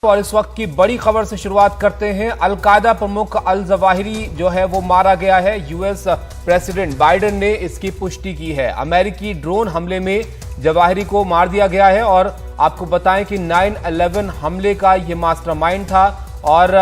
और इस वक्त की बड़ी खबर से शुरुआत करते हैं। अलकायदा प्रमुख अल जवाहिरी जो है वो मारा गया है। यूएस प्रेसिडेंट बाइडेन ने इसकी पुष्टि की है। अमेरिकी ड्रोन हमले में जवाहिरी को मार दिया गया है और आपको बताएं कि 9/11 हमले का ये मास्टरमाइंड था और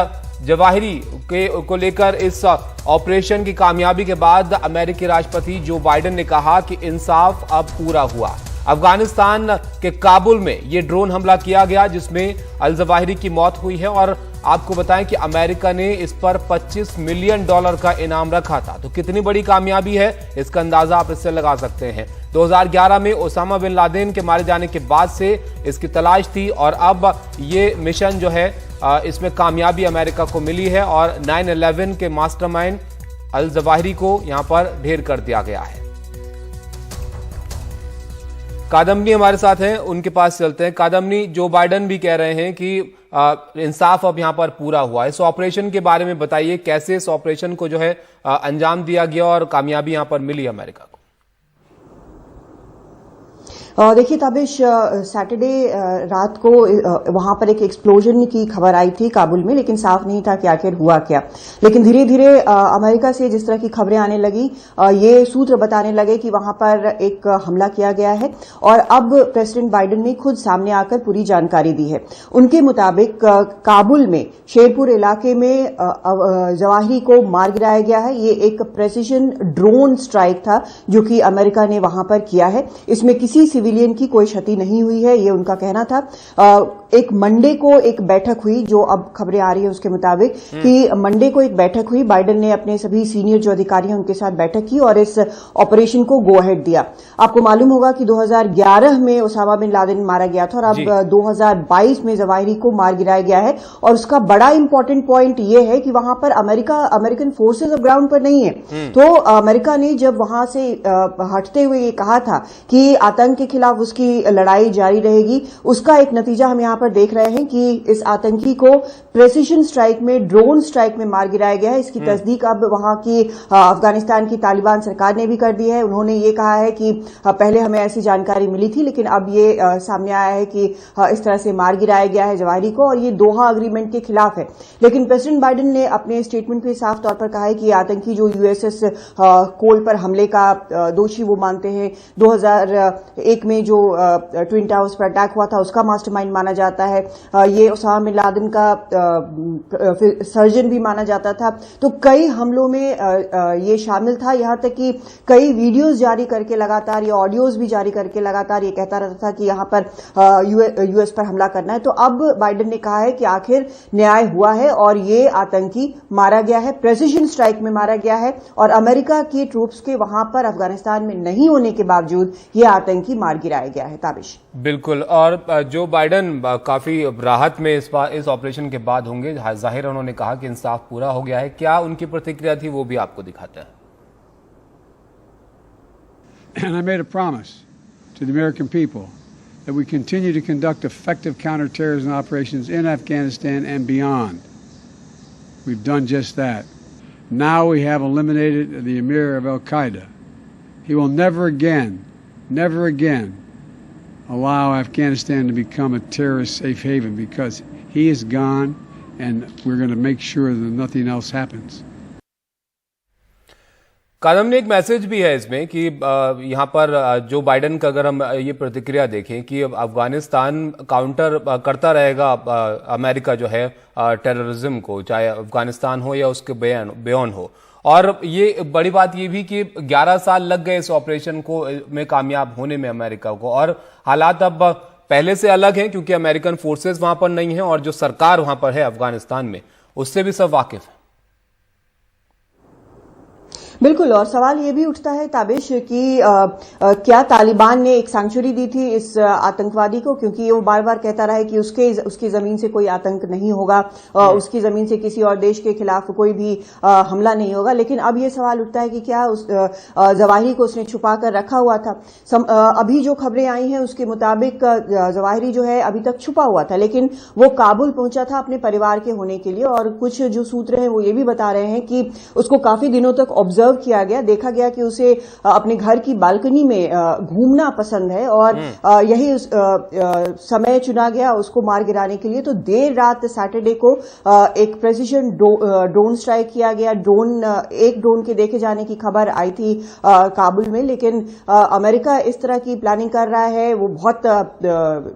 जवाहिरी को लेकर इस ऑपरेशन की कामयाबी के बाद अमेरिकी राष्ट्रपति जो बाइडेन ने कहा कि इंसाफ अब पूरा हुआ। अफगानिस्तान के काबुल में ये ड्रोन हमला किया गया जिसमें अल जवाहिरी की मौत हुई है और आपको बताएं कि अमेरिका ने इस पर $25 मिलियन का इनाम रखा था। तो कितनी बड़ी कामयाबी है इसका अंदाजा आप इससे लगा सकते हैं। 2011 में ओसामा बिन लादेन के मारे जाने के बाद से इसकी तलाश थी और अब ये मिशन जो है इसमें कामयाबी अमेरिका को मिली है और 9/11 के मास्टरमाइंड अल जवाहिरी को यहां पर ढेर कर दिया गया है। कादम्बनी हमारे साथ हैं, उनके पास चलते हैं। कादम्बनी, जो बाइडेन भी कह रहे हैं कि इंसाफ अब यहां पर पूरा हुआ। इस ऑपरेशन के बारे में बताइए, कैसे इस ऑपरेशन को जो है अंजाम दिया गया और कामयाबी यहां पर मिली अमेरिका को। देखिए ताबिश, सैटरडे रात को वहां पर एक एक्सप्लोजन की खबर आई थी काबुल में, लेकिन साफ नहीं था कि आखिर हुआ क्या। लेकिन धीरे धीरे अमेरिका से जिस तरह की खबरें आने लगी, ये सूत्र बताने लगे कि वहां पर एक हमला किया गया है और अब प्रेसिडेंट बाइडेन ने खुद सामने आकर पूरी जानकारी दी है। उनके मुताबिक काबुल में शेरपुर इलाके में जवाहिरी को मार गिराया गया है। ये एक प्रेसिजन ड्रोन स्ट्राइक था जो कि अमेरिका ने वहां पर किया है। इसमें किसी सिविलियन की कोई क्षति नहीं हुई है, ये उनका कहना था। एक मंडे को एक बैठक हुई, जो अब खबरें आ रही है उसके मुताबिक कि मंडे को एक बैठक हुई। बाइडेन ने अपने सभी सीनियर जो अधिकारी हैं उनके साथ बैठक की और इस ऑपरेशन को गो अहेड दिया। आपको मालूम होगा कि 2011 में ओसामा बिन लादेन मारा गया था और अब 2022 में जवाहिरी को मार गिराया गया है। और उसका बड़ा इंपॉर्टेंट पॉइंट यह है कि वहां पर अमेरिकन फोर्सेज ऑफ ग्राउंड पर नहीं है। तो अमेरिका ने जब वहां से हटते हुए ये कहा था कि आतंक के खिलाफ उसकी लड़ाई जारी रहेगी, उसका एक नतीजा हम यहां पर देख रहे हैं कि इस आतंकी को प्रेसिजन स्ट्राइक में, ड्रोन स्ट्राइक में मार गिराया गया है। इसकी तस्दीक अब वहां की अफगानिस्तान की तालिबान सरकार ने भी कर दी है। उन्होंने ये कहा है कि पहले हमें ऐसी जानकारी मिली थी, लेकिन अब ये सामने आया है कि इस तरह से मार गिराया गया है जवाहिरी को और ये दोहा अग्रीमेंट के खिलाफ है। लेकिन प्रेसिडेंट बाइडेन ने अपने स्टेटमेंट में साफ तौर पर कहा है कि आतंकी जो यूएसएस कोल पर हमले का दोषी वो मानते हैं। 2001 में जो ट्विन टावर्स पर अटैक हुआ था उसका मास्टरमाइंड माना जाता है। ये ओसामा बिन लादेन का सर्जन भी माना जाता था। तो कई हमलों में ये शामिल था, यहां तक कि कई वीडियोस जारी करके लगातार, ये ऑडियोज भी जारी करके लगातार ये कहता रहता था कि यहां पर यूएस पर हमला करना है। तो अब बाइडेन ने कहा है कि आखिर न्याय हुआ है और ये आतंकी मारा गया है, प्रेसिजन स्ट्राइक में मारा गया है और अमेरिका की ट्रूप्स के वहां पर अफगानिस्तान में नहीं होने के बावजूद ये आतंकी मार गिराया गया है। ताबिश, बिल्कुल। और जो बाइडेन काफी राहत में इस ऑपरेशन के बाद होंगे, जाहिर उन्होंने कहा कि इंसाफ पूरा हो गया है। क्या उनकी प्रतिक्रिया थी वो भी आपको दिखाते हैं। And I made a promise to the American people that we continue to conduct effective counterterrorism operations in Afghanistan and beyond. We've done just that. Now we have eliminated the Emir of Al-Qaeda. He will never again allow Afghanistan to become a terrorist safe haven because he is gone and we're going to make sure that nothing else happens. कादम ने एक message भी है इसमें कि यहां पर Joe Biden का अगर हम ये प्रतिक्रिया देखें कि अफगानिस्तान काउंटर करता रहेगा अमेरिका जो है टेररिज्म को, चाहे अफगानिस्तान हो या उसके बियॉन्ड हो। और ये बड़ी बात ये भी कि 11 साल लग गए इस ऑपरेशन को में कामयाब होने में अमेरिका को और हालात अब पहले से अलग हैं क्योंकि अमेरिकन फोर्सेस वहां पर नहीं है और जो सरकार वहां पर है अफगानिस्तान में उससे भी सब वाकिफ है। बिल्कुल। और सवाल ये भी उठता है ताबिश कि क्या तालिबान ने एक सैंक्चुरी दी थी इस आतंकवादी को, क्योंकि वो बार बार कहता रहा है कि उसकी जमीन से कोई आतंक नहीं होगा, उसकी जमीन से किसी और देश के खिलाफ कोई भी हमला नहीं होगा। लेकिन अब ये सवाल उठता है कि क्या उस जवाहिरी को उसने छुपा कर रखा हुआ था। अभी जो खबरें आई हैं उसके मुताबिक जवाहिरी जो है अभी तक छुपा हुआ था, लेकिन वो काबुल पहुंचा था अपने परिवार के होने के लिए। और कुछ जो सूत्र हैं वो ये भी बता रहे हैं कि उसको काफी दिनों तक ऑब्जर्व ऑब्जर्व किया गया, देखा गया कि उसे अपने घर की बालकनी में घूमना पसंद है और यही समय चुना गया उसको मार गिराने के लिए। तो देर रात सैटरडे को एक प्रेसिजन ड्रोन स्ट्राइक किया गया। एक ड्रोन के देखे जाने की खबर आई थी काबुल में, लेकिन अमेरिका इस तरह की प्लानिंग कर रहा है, वो बहुत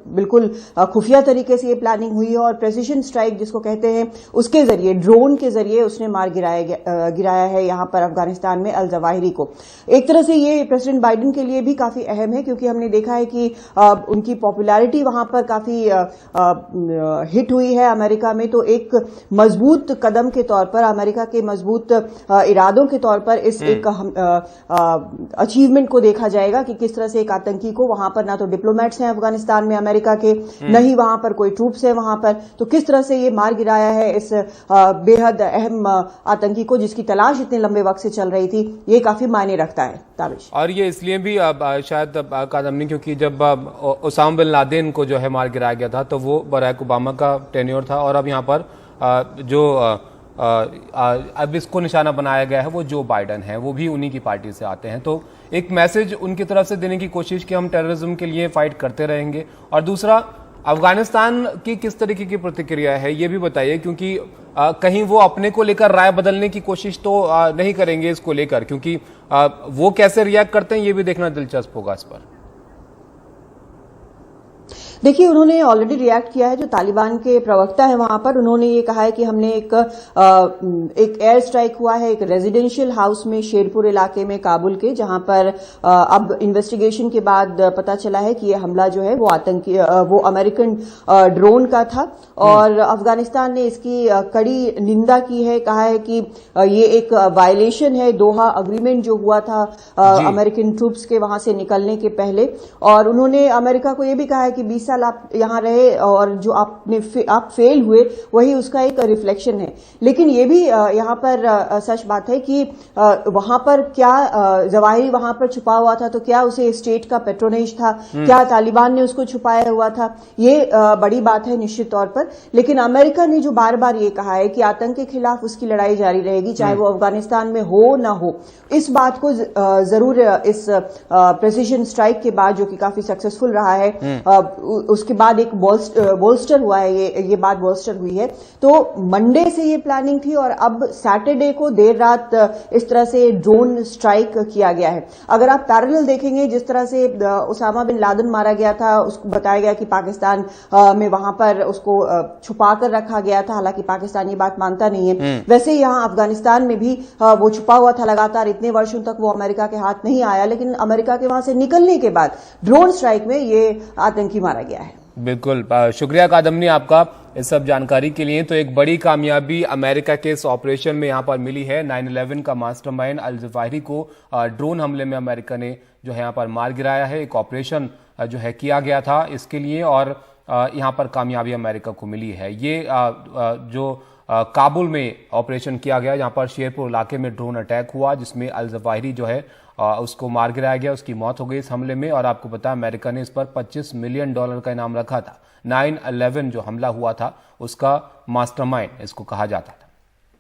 बिल्कुल खुफिया तरीके से ये प्लानिंग हुई है और प्रेसिजन स्ट्राइक जिसको कहते हैं उसके जरिए, ड्रोन के जरिए उसने मार गिराया है यहां पर अफगानिस्तान में अल जवाहिरी को। एक तरह से ये प्रेसिडेंट बाइडेन के लिए भी काफी अहम है, क्योंकि हमने देखा है कि उनकी पॉपुलैरिटी वहां पर काफी हिट हुई है अमेरिका में। तो एक मजबूत कदम के तौर पर, अमेरिका के मजबूत इरादों के तौर पर इस एक अचीवमेंट को देखा जाएगा कि किस तरह से एक आतंकी को, वहां पर ना तो डिप्लोमेट्स हैं अफगानिस्तान में अमेरिका के, न ही वहां पर कोई ट्रूप्स है वहां पर, तो किस तरह से ये मार गिराया है इस बेहद अहम आतंकी को जिसकी तलाश इतने लंबे वक्त से चल रही थी। ये काफी मायने रखता है ताबिश। और ये इसलिए भी शायद कादमनी, क्योंकि जब ओसामा बिन लादेन को जो है मार गिराया गया था तो वो बराक ओबामा का टेन्योर था, और अब यहाँ पर जो अब इसको निशाना बनाया गया है वो जो बाइडन है, वो भी उन्हीं की पार्टी से आते हैं। तो एक मैसेज उनकी तरफ से देने की कोशिश कि हम टेररिज्म के लिए फाइट करते रहेंगे। और दूसरा, अफगानिस्तान की किस तरीके की प्रतिक्रिया है ये भी बताइए, क्योंकि कहीं वो अपने को लेकर राय बदलने की कोशिश तो नहीं करेंगे इसको लेकर, क्योंकि वो कैसे रिएक्ट करते हैं ये भी देखना दिलचस्प होगा इस पर। देखिए, उन्होंने ऑलरेडी रिएक्ट किया है। जो तालिबान के प्रवक्ता है वहां पर, उन्होंने ये कहा है कि हमने एक एयर स्ट्राइक हुआ है एक रेजिडेंशियल हाउस में शेरपुर इलाके में काबुल के, जहां पर अब इन्वेस्टिगेशन के बाद पता चला है कि ये हमला जो है वो अमेरिकन ड्रोन का था और अफगानिस्तान ने इसकी कड़ी निंदा की है। कहा है कि ये एक वायलेशन है दोहा अग्रीमेंट जो हुआ था अमेरिकन ट्रूप्स के वहां से निकलने के पहले। और उन्होंने अमेरिका को ये भी कहा है कि 20 साल आप यहां रहे और जो आप फेल हुए वही उसका एक रिफ्लेक्शन है। लेकिन ये भी यहां पर सच बात है कि वहां पर क्या जवाहिरी वहां पर छुपा हुआ था, तो क्या उसे स्टेट का पेट्रोनेज था, क्या तालिबान ने उसको छुपाया हुआ था, ये बड़ी बात है निश्चित तौर पर। लेकिन अमेरिका ने जो बार बार ये कहा है कि आतंक के खिलाफ उसकी लड़ाई जारी रहेगी, चाहे वो अफगानिस्तान में हो ना हो। इस बात को जरूर इस प्रेसिजन स्ट्राइक के बाद, जो कि काफी सक्सेसफुल रहा है, उसके बाद एक बोल्स्टर हुआ है, ये बात बोल्स्टर हुई है। तो मंडे से ये प्लानिंग थी और अब सैटरडे को देर रात इस तरह से ड्रोन स्ट्राइक किया गया है। अगर आप पैरेलल देखेंगे, जिस तरह से ओसामा बिन लादेन मारा गया था, उसको बताया गया कि पाकिस्तान में वहां पर उसको छुपा कर रखा गया था, हालांकि पाकिस्तान ये बात मानता नहीं है। वैसे यहां अफगानिस्तान में भी वो छुपा हुआ था लगातार, इतने वर्षों तक वो अमेरिका के हाथ नहीं आया, लेकिन अमेरिका के वहां से निकलने के बाद ड्रोन स्ट्राइक में ये आतंकी मारा गया है। बिल्कुल, शुक्रिया कादमनी आपका इस सब जानकारी के लिए। तो एक बड़ी कामयाबी अमेरिका के इस ऑपरेशन में यहां पर मिली है। 9/11 का मास्टरमाइंड अल जवाहिरी को ड्रोन हमले में अमेरिका ने जो है यहां पर मार गिराया है। एक ऑपरेशन जो है किया गया था इसके लिए, और यहां पर कामयाबी अमेरिका को मिली है। ये जो काबुल में ऑपरेशन किया गया, जहां पर शेरपुर इलाके में ड्रोन अटैक हुआ जिसमें अल जवाहिरी जो है उसको मार गिराया गया, उसकी मौत हो गई इस हमले में। और आपको पता है अमेरिका ने इस पर $25 मिलियन का इनाम रखा था। 9/11 जो हमला हुआ था उसका मास्टरमाइंड इसको कहा जाता था।